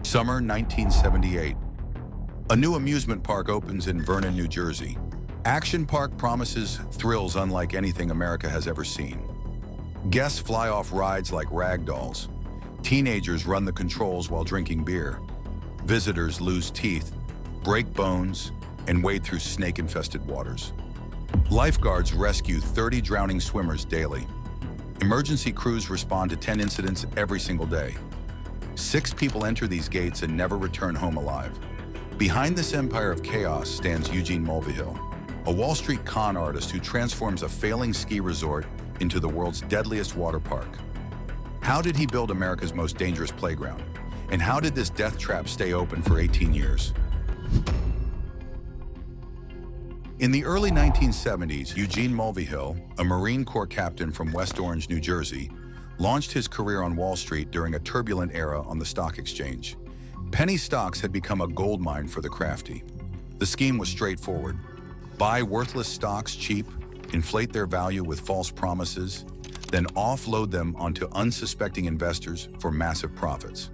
Summer 1978. A new amusement park opens in Vernon, New Jersey. Action Park promises thrills unlike anything America has ever seen. Guests fly off rides like ragdolls. Teenagers run the controls while drinking beer. Visitors lose teeth, break bones, and wade through snake-infested waters. Lifeguards rescue 30 drowning swimmers daily. Emergency crews respond to 10 incidents every single day. 6 people enter these gates and never return home alive. Behind this empire of chaos stands Eugene Mulvihill, a Wall Street con artist who transforms a failing ski resort into the world's deadliest water park. How did he build America's most dangerous playground? And how did this death trap stay open for 18 years? In the early 1970s, Eugene Mulvihill, a Marine Corps captain from West Orange, New Jersey, launched his career on Wall Street during a turbulent era on the stock exchange. Penny stocks had become a goldmine for the crafty. The scheme was straightforward. Buy worthless stocks cheap, inflate their value with false promises, then offload them onto unsuspecting investors for massive profits.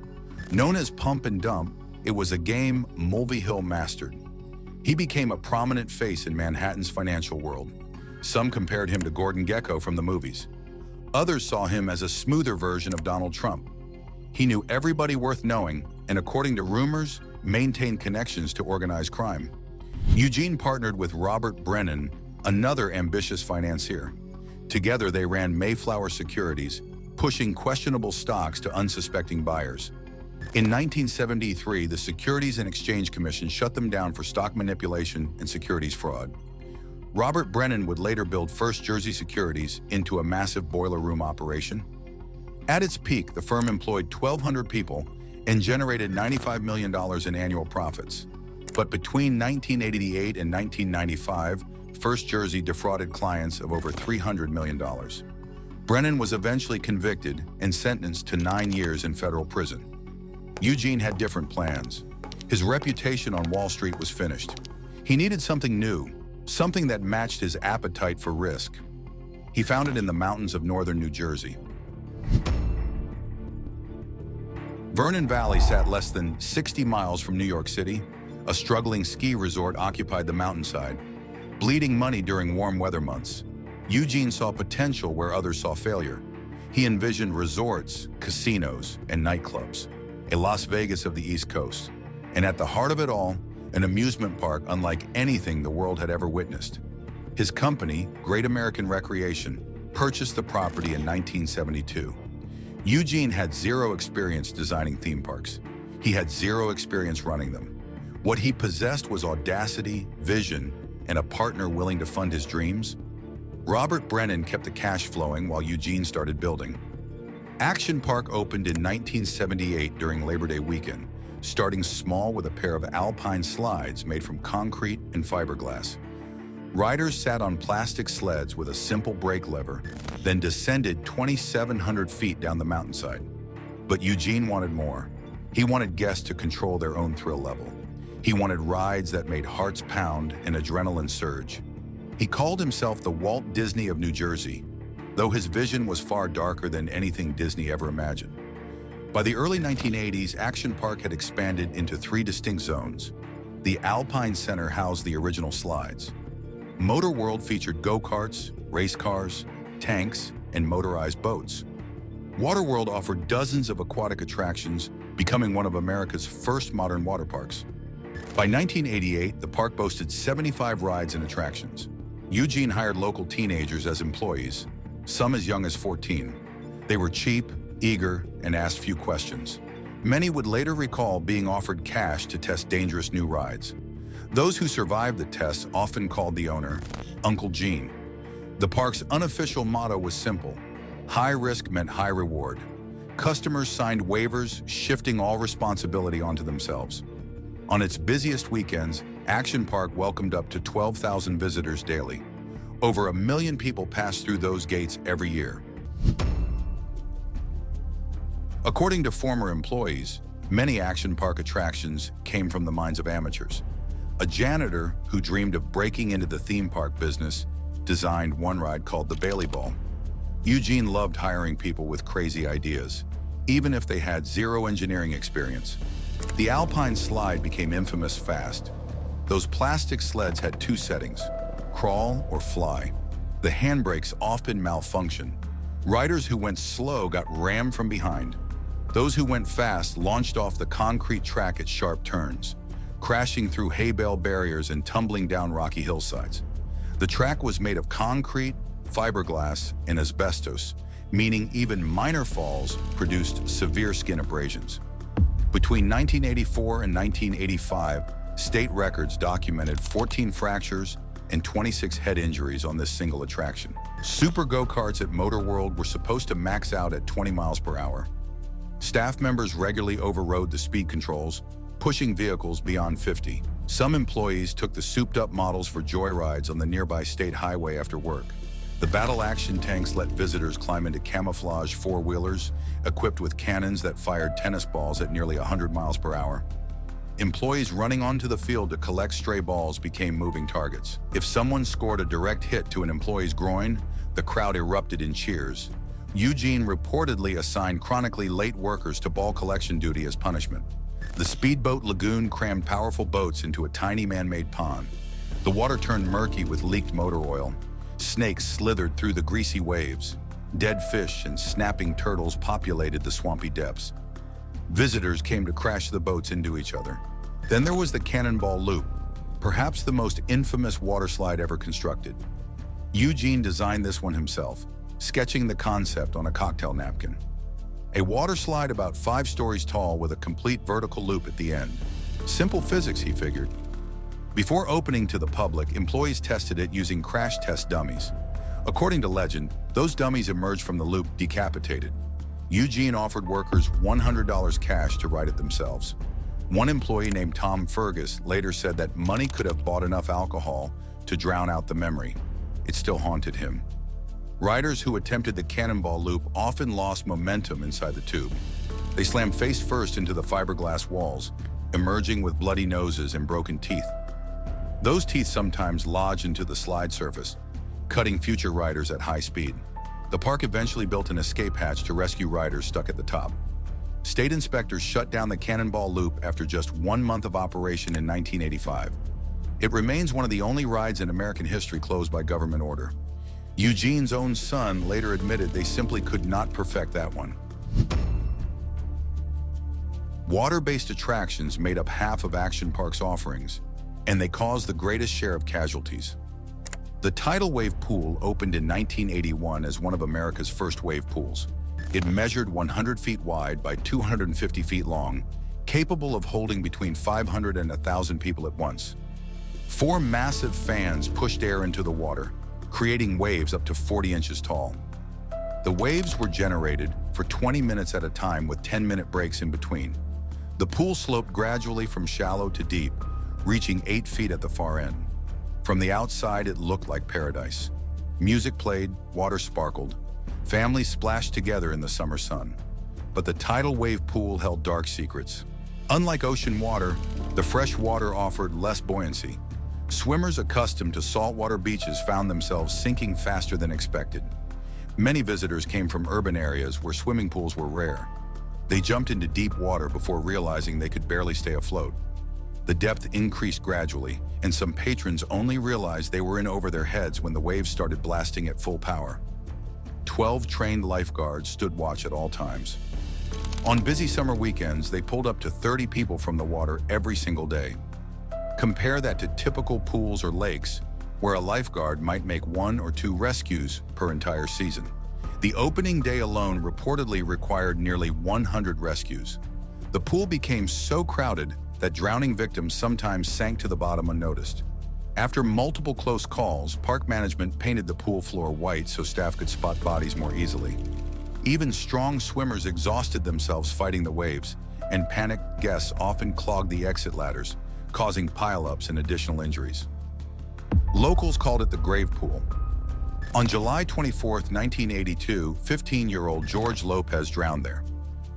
Known as pump and dump, it was a game Mulvihill mastered. He became a prominent face in Manhattan's financial world. Some compared him to Gordon Gekko from the movies. Others saw him as a smoother version of Donald Trump. He knew everybody worth knowing, and according to rumors, maintained connections to organized crime. Eugene partnered with Robert Vernon, another ambitious financier. Together, they ran Mayflower Securities, pushing questionable stocks to unsuspecting buyers. In 1973, the Securities and Exchange Commission shut them down for stock manipulation and securities fraud. Robert Vernon would later build First Jersey Securities into a massive boiler room operation. At its peak, the firm employed 1,200 people and generated $95 million in annual profits. But between 1988 and 1995, First Jersey defrauded clients of over $300 million. Vernon was eventually convicted and sentenced to 9 years in federal prison. Eugene had different plans. His reputation on Wall Street was finished. He needed something new, something that matched his appetite for risk. He found it in the mountains of northern New Jersey. Vernon Valley sat less than 60 miles from New York City. A struggling ski resort occupied the mountainside, bleeding money during warm weather months. Eugene saw potential where others saw failure. He envisioned resorts, casinos, and nightclubs, a Las Vegas of the East Coast. And at the heart of it all, an amusement park unlike anything the world had ever witnessed. His company, Great American Recreation, purchased the property in 1972. Eugene had zero experience designing theme parks. He had zero experience running them. What he possessed was audacity, vision, and a partner willing to fund his dreams. Robert Vernon kept the cash flowing while Eugene started building. Action Park opened in 1978 during Labor Day weekend, starting small with a pair of alpine slides made from concrete and fiberglass. Riders sat on plastic sleds with a simple brake lever, then descended 2,700 feet down the mountainside. But Eugene wanted more. He wanted guests to control their own thrill level. He wanted rides that made hearts pound and adrenaline surge. He called himself the Walt Disney of New Jersey, though his vision was far darker than anything Disney ever imagined. By the early 1980s, Action Park had expanded into 3 distinct zones. The Alpine Center housed the original slides. Motor World featured go-karts, race cars, tanks, and motorized boats. Waterworld offered dozens of aquatic attractions, becoming one of America's first modern water parks. By 1988, the park boasted 75 rides and attractions. Eugene hired local teenagers as employees, some as young as 14. They were cheap, eager, and asked few questions. Many would later recall being offered cash to test dangerous new rides. Those who survived the tests often called the owner Uncle Gene. The park's unofficial motto was simple: high risk meant high reward. Customers signed waivers, shifting all responsibility onto themselves. On its busiest weekends, Action Park welcomed up to 12,000 visitors daily. Over 1 million people pass through those gates every year. According to former employees, many Action Park attractions came from the minds of amateurs. A janitor who dreamed of breaking into the theme park business designed one ride called the Bailey Ball. Eugene loved hiring people with crazy ideas, even if they had zero engineering experience. The alpine slide became infamous fast. Those plastic sleds had two settings, crawl or fly. The handbrakes often malfunctioned. Riders who went slow got rammed from behind. Those who went fast launched off the concrete track at sharp turns, crashing through hay bale barriers and tumbling down rocky hillsides. The track was made of concrete, fiberglass, and asbestos, meaning even minor falls produced severe skin abrasions. Between 1984 and 1985, state records documented 14 fractures and 26 head injuries on this single attraction. Super go-karts at Motor World were supposed to max out at 20 miles per hour. Staff members regularly overrode the speed controls, pushing vehicles beyond 50. Some employees took the souped-up models for joyrides on the nearby state highway after work. The battle-action tanks let visitors climb into camouflage four-wheelers equipped with cannons that fired tennis balls at nearly 100 miles per hour. Employees running onto the field to collect stray balls became moving targets. If someone scored a direct hit to an employee's groin, the crowd erupted in cheers. Eugene reportedly assigned chronically late workers to ball collection duty as punishment. The speedboat lagoon crammed powerful boats into a tiny man-made pond. The water turned murky with leaked motor oil. Snakes slithered through the greasy waves. Dead fish and snapping turtles populated the swampy depths. Visitors came to crash the boats into each other. Then there was the Cannonball Loop, perhaps the most infamous water slide ever constructed. Eugene designed this one himself, sketching the concept on a cocktail napkin. A water slide about 5 stories tall with a complete vertical loop at the end. Simple physics, he figured. Before opening to the public, employees tested it using crash test dummies. According to legend, those dummies emerged from the loop decapitated. Eugene offered workers $100 cash to ride it themselves. One employee named Tom Fergus later said that money could have bought enough alcohol to drown out the memory. It still haunted him. Riders who attempted the Cannonball Loop often lost momentum inside the tube. They slammed face first into the fiberglass walls, emerging with bloody noses and broken teeth. Those teeth sometimes lodged into the slide surface, cutting future riders at high speed. The park eventually built an escape hatch to rescue riders stuck at the top. State inspectors shut down the Cannonball Loop after just 1 month of operation in 1985. It remains one of the only rides in American history closed by government order. Eugene's own son later admitted they simply could not perfect that one. Water-based attractions made up half of Action Park's offerings, and they caused the greatest share of casualties. The tidal wave pool opened in 1981 as one of America's first wave pools. It measured 100 feet wide by 250 feet long, capable of holding between 500 and 1,000 people at once. 4 massive fans pushed air into the water, creating waves up to 40 inches tall. The waves were generated for 20 minutes at a time with 10-minute breaks in between. The pool sloped gradually from shallow to deep, reaching 8 feet at the far end. From the outside, it looked like paradise. Music played, water sparkled. Families splashed together in the summer sun. But the tidal wave pool held dark secrets. Unlike ocean water, the fresh water offered less buoyancy. Swimmers accustomed to saltwater beaches found themselves sinking faster than expected. Many visitors came from urban areas where swimming pools were rare. They jumped into deep water before realizing they could barely stay afloat. The depth increased gradually, and some patrons only realized they were in over their heads when the waves started blasting at full power. 12 trained lifeguards stood watch at all times. On busy summer weekends, they pulled up to 30 people from the water every single day. Compare that to typical pools or lakes, where a lifeguard might make 1 or 2 rescues per entire season. The opening day alone reportedly required nearly 100 rescues. The pool became so crowded that drowning victims sometimes sank to the bottom unnoticed. After multiple close calls, park management painted the pool floor white so staff could spot bodies more easily. Even strong swimmers exhausted themselves fighting the waves, and panicked guests often clogged the exit ladders, causing pileups and additional injuries. Locals called it the grave pool. On July 24, 1982, 15-year-old George Lopez drowned there.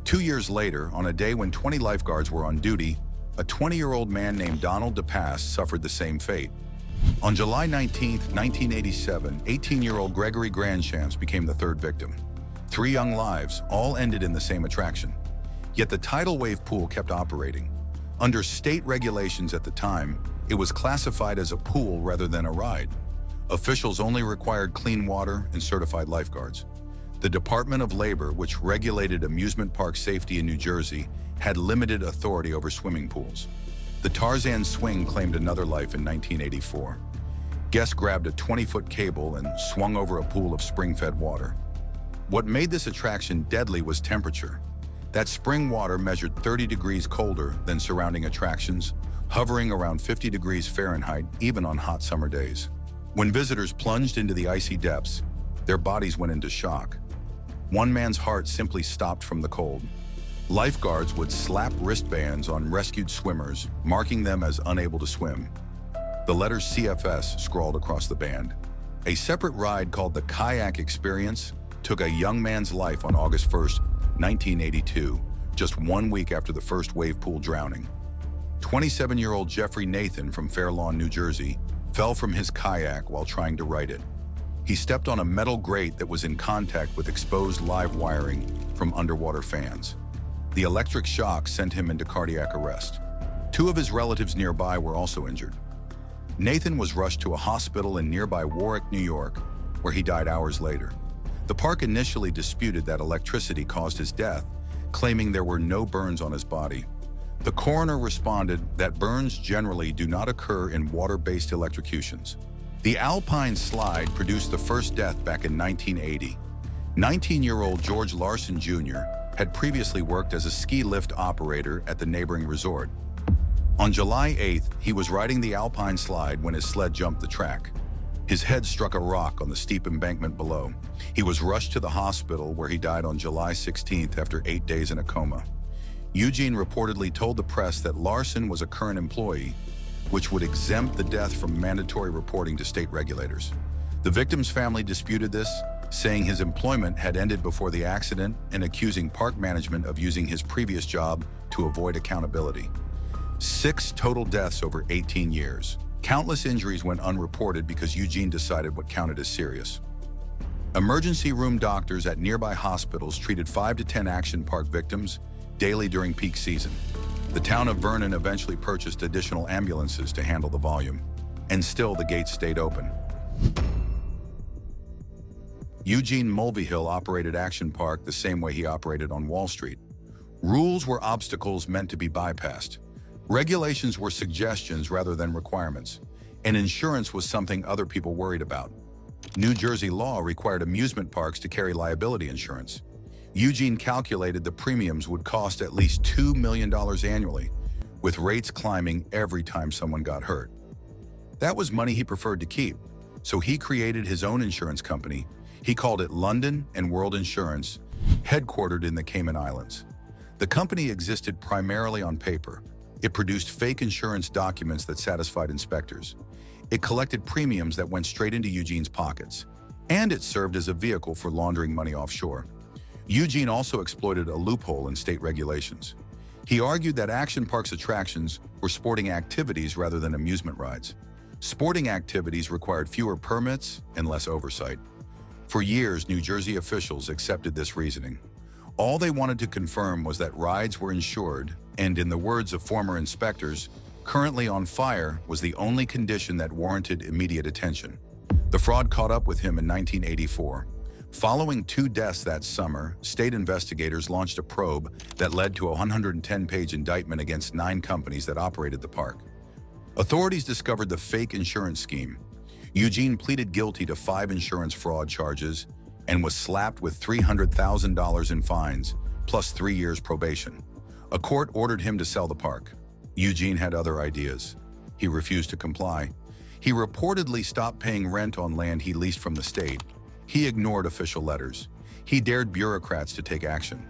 2 years later, on a day when 20 lifeguards were on duty, a 20-year-old man named Donald DePass suffered the same fate. On July 19, 1987, 18-year-old Gregory Grandchamps became the 3rd victim. 3 young lives, all ended in the same attraction. Yet the tidal wave pool kept operating. Under state regulations at the time, it was classified as a pool rather than a ride. Officials only required clean water and certified lifeguards. The Department of Labor, which regulated amusement park safety in New Jersey, had limited authority over swimming pools. The Tarzan swing claimed another life in 1984. Guests grabbed a 20-foot cable and swung over a pool of spring-fed water. What made this attraction deadly was temperature. That spring water measured 30 degrees colder than surrounding attractions, hovering around 50 degrees Fahrenheit even on hot summer days. When visitors plunged into the icy depths, their bodies went into shock. One man's heart simply stopped from the cold. Lifeguards would slap wristbands on rescued swimmers, marking them as unable to swim. The letters CFS scrawled across the band. A separate ride called the Kayak Experience took a young man's life on August 1st, 1982, just 1 week after the first wave pool drowning. 27-year-old Jeffrey Nathan from Fair Lawn, New Jersey, fell from his kayak while trying to right it. He stepped on a metal grate that was in contact with exposed live wiring from underwater fans. The electric shock sent him into cardiac arrest. 2 of his relatives nearby were also injured. Nathan was rushed to a hospital in nearby Warwick, New York, where he died hours later. The park initially disputed that electricity caused his death, claiming there were no burns on his body. The coroner responded that burns generally do not occur in water-based electrocutions. The Alpine slide produced the first death back in 1980. 19-year-old George Larson Jr. had previously worked as a ski lift operator at the neighboring resort. On July 8th, he was riding the Alpine slide when his sled jumped the track. His head struck a rock on the steep embankment below. He was rushed to the hospital where he died on July 16th after 8 days in a coma. Eugene reportedly told the press that Larson was a current employee, which would exempt the death from mandatory reporting to state regulators. The victim's family disputed this, saying his employment had ended before the accident and accusing park management of using his previous job to avoid accountability. 6 total deaths over 18 years. Countless injuries went unreported because Eugene decided what counted as serious. Emergency room doctors at nearby hospitals treated 5 to 10 action park victims daily during peak season. The town of Vernon eventually purchased additional ambulances to handle the volume, and still the gates stayed open. Eugene Mulvihill operated Action Park the same way he operated on Wall Street. Rules were obstacles meant to be bypassed. Regulations were suggestions rather than requirements, and insurance was something other people worried about. New Jersey law required amusement parks to carry liability insurance. Eugene calculated the premiums would cost at least $2 million annually, with rates climbing every time someone got hurt. That was money he preferred to keep, so he created his own insurance company. He called it London and World Insurance, headquartered in the Cayman Islands. The company existed primarily on paper. It produced fake insurance documents that satisfied inspectors. It collected premiums that went straight into Eugene's pockets, and it served as a vehicle for laundering money offshore. Eugene also exploited a loophole in state regulations. He argued that Action Park's attractions were sporting activities rather than amusement rides. Sporting activities required fewer permits and less oversight. For years, New Jersey officials accepted this reasoning. All they wanted to confirm was that rides were insured, and in the words of former inspectors, currently on fire was the only condition that warranted immediate attention. The fraud caught up with him in 1984. Following 2 deaths that summer, state investigators launched a probe that led to a 110-page indictment against 9 companies that operated the park. Authorities discovered the fake insurance scheme. Eugene pleaded guilty to 5 insurance fraud charges and was slapped with $300,000 in fines, plus 3 years probation. A court ordered him to sell the park. Eugene had other ideas. He refused to comply. He reportedly stopped paying rent on land he leased from the state. He ignored official letters. He dared bureaucrats to take action.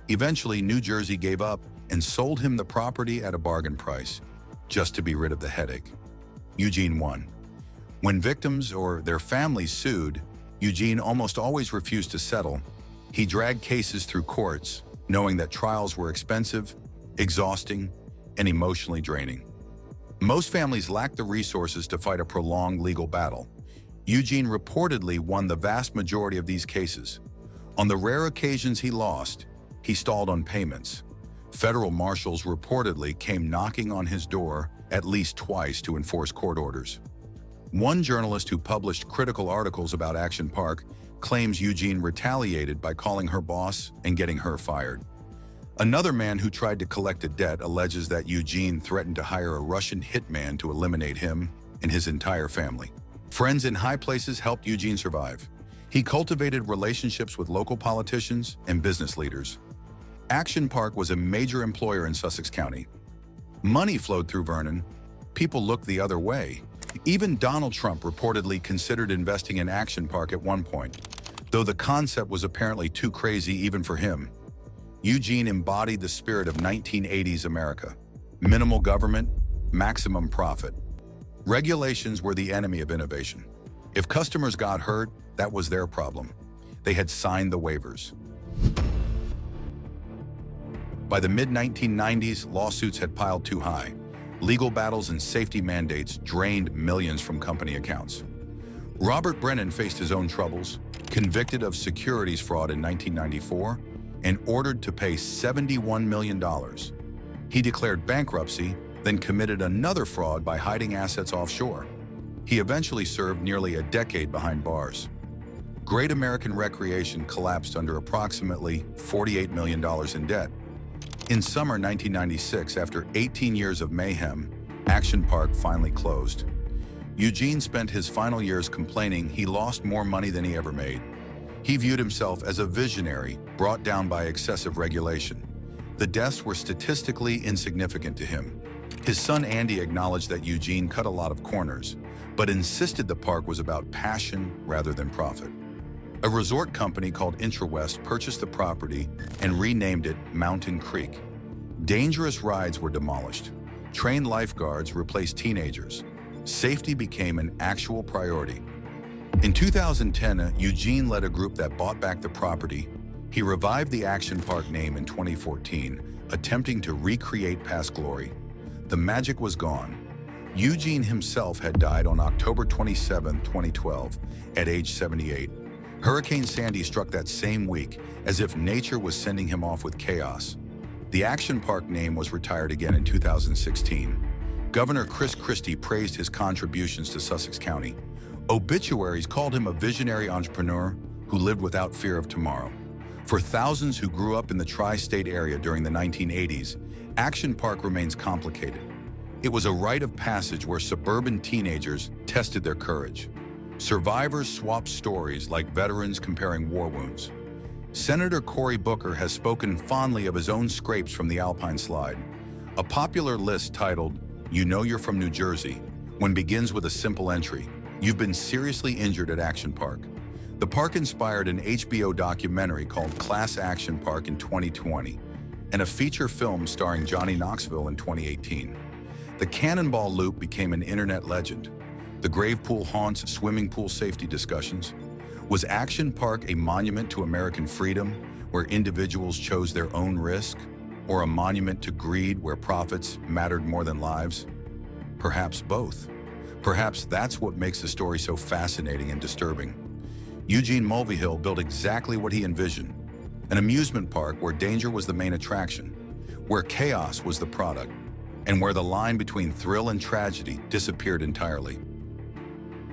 Eventually, New Jersey gave up and sold him the property at a bargain price, just to be rid of the headache. Eugene won. When victims or their families sued, Eugene almost always refused to settle. He dragged cases through courts, knowing that trials were expensive, exhausting, and emotionally draining. Most families lacked the resources to fight a prolonged legal battle. Eugene reportedly won the vast majority of these cases. On the rare occasions he lost, he stalled on payments. Federal marshals reportedly came knocking on his door at least twice to enforce court orders. One journalist who published critical articles about Action Park claims Eugene retaliated by calling her boss and getting her fired. Another man who tried to collect a debt alleges that Eugene threatened to hire a Russian hitman to eliminate him and his entire family. Friends in high places helped Eugene survive. He cultivated relationships with local politicians and business leaders. Action Park was a major employer in Sussex County. Money flowed through Vernon. People looked the other way. Even Donald Trump reportedly considered investing in Action Park at one point, though the concept was apparently too crazy even for him. Eugene embodied the spirit of 1980s America. Minimal government, maximum profit. Regulations were the enemy of innovation. If customers got hurt, that was their problem. They had signed the waivers. By the mid-1990s, lawsuits had piled too high. Legal battles and safety mandates drained millions from company accounts. Robert Brennan faced his own troubles, convicted of securities fraud in 1994, and ordered to pay $71 million. He declared bankruptcy, then committed another fraud by hiding assets offshore. He eventually served nearly a decade behind bars. Great American Recreation collapsed under approximately $48 million in debt. In summer 1996, after 18 years of mayhem, Action Park finally closed. Eugene spent his final years complaining he lost more money than he ever made. He viewed himself as a visionary brought down by excessive regulation. The deaths were statistically insignificant to him. His son Andy acknowledged that Eugene cut a lot of corners, but insisted the park was about passion rather than profit. A resort company called IntraWest purchased the property and renamed it Mountain Creek. Dangerous rides were demolished. Trained lifeguards replaced teenagers. Safety became an actual priority. In 2010, Eugene led a group that bought back the property. He revived the Action Park name in 2014, attempting to recreate past glory. The magic was gone. Eugene himself had died on October 27, 2012, at age 78. Hurricane Sandy struck that same week, as if nature was sending him off with chaos. The Action Park name was retired again in 2016. Governor Chris Christie praised his contributions to Sussex County. Obituaries called him a visionary entrepreneur who lived without fear of tomorrow. For thousands who grew up in the tri-state area during the 1980s, Action Park remains complicated. It was a rite of passage where suburban teenagers tested their courage. Survivors swapped stories like veterans comparing war wounds. Senator Cory Booker has spoken fondly of his own scrapes from the Alpine slide. A popular list titled, "You Know You're from New Jersey," begins with a simple entry: "You've been seriously injured at Action Park." The park inspired an HBO documentary called Class Action Park in 2020, and a feature film starring Johnny Knoxville in 2018. The Cannonball Loop became an internet legend. The grave pool haunts swimming pool safety discussions. Was Action Park a monument to American freedom, where individuals chose their own risk, or a monument to greed where profits mattered more than lives? Perhaps both. Perhaps that's what makes the story so fascinating and disturbing. Eugene Mulvihill built exactly what he envisioned: an amusement park where danger was the main attraction, where chaos was the product, and where the line between thrill and tragedy disappeared entirely.